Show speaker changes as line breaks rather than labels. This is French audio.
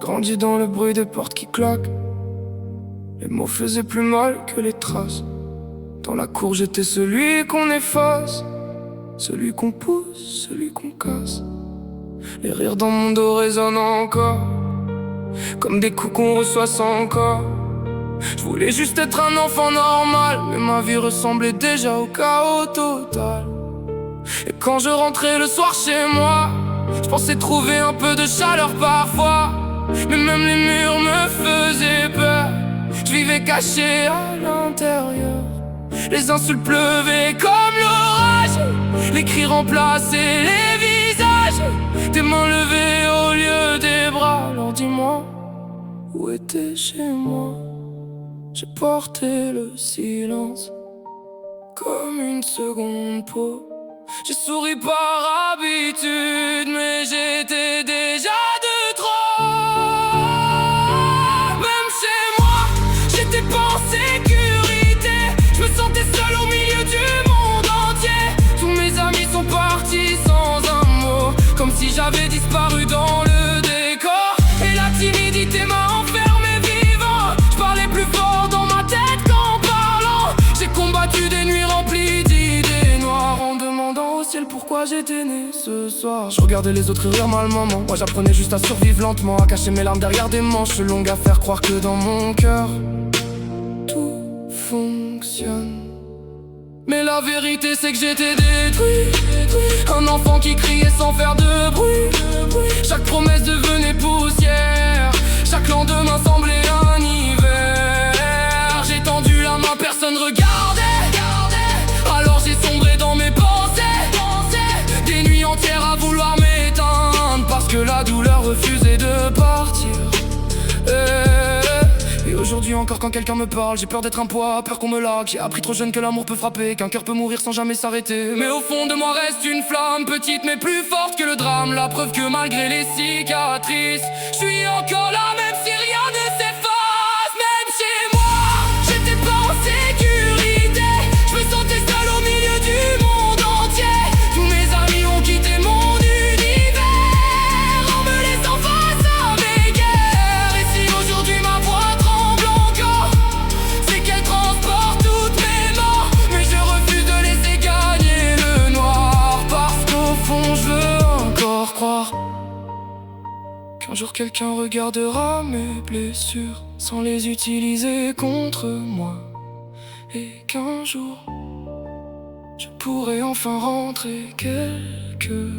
grandi dans le bruit des portes qui claquent. Les mots faisaient plus mal que les traces. Dans la cour j'étais celui qu'on efface, celui qu'on pousse, celui qu'on casse. Les rires dans mon dos résonnent encore, comme des coups qu'on reçoit sans corps. Je voulais juste être un enfant normal, mais ma vie ressemblait déjà au chaos total. Et quand je rentrais le soir chez moi, je pensais trouver un peu de chaleur parfois, mais même les murs me faisaient peur. Je vivais caché à l'intérieur. Les insultes pleuvaient comme l'orage, les cris remplaçaient les visages, tes mains levées au lieu des bras. Alors dis-moi, où était chez moi? J'ai porté le silence comme une seconde peau. J'ai souri par habitude, mais j'étais déjà de trop. Même chez moi, j'étais pas en sécurité. Je me sentais seul au milieu du monde entier. Tous mes amis sont partis sans un mot, comme si j'avais disparu dans le décor. Et la timidité m'a enfermé vivant. Je parlais plus fort dans ma tête qu'en parlant. J'ai combattu des nuits remplies d'idées noires, en demandant au ciel pourquoi j'étais né ce soir. Je regardais les autres rire malement. Moi j'apprenais juste à survivre lentement, à cacher mes larmes derrière des manches longues, à faire croire que dans mon cœur tout fonctionne. Mais la vérité c'est que j'étais détruit, un enfant qui criait sans faire de bruit. Chaque promesse devenait poussière, chaque lendemain semblait un hiver. J'ai tendu la main, personne regardait. Alors j'ai sombré dans mes pensées, des nuits entières à vouloir m'éteindre, parce que la douleur refusait de partir. Et aujourd'hui encore quand quelqu'un me parle, j'ai peur d'être un poids, peur qu'on me largue. J'ai appris trop jeune que l'amour peut frapper, qu'un cœur peut mourir sans jamais s'arrêter. Mais au fond de moi reste une flamme, petite mais plus forte que le drame. La preuve que malgré les cicatrices, je suis encore là même si rien ne s'efface. Même chez moi, j'étais pas en sécurité. Je me sentais seul au milieu du monde entier. Tous mes amis ont quitté mon univers, en me laissant face à mes guerres. Et si aujourd'hui ma voix tremble encore, c'est qu'elle transporte toutes mes morts. Mais je refuse de laisser gagner le noir, parce qu'au fond je veux encore croire qu'un jour quelqu'un regardera mes blessures sans les utiliser contre moi. Et qu'un jour je pourrai enfin rentrer quelque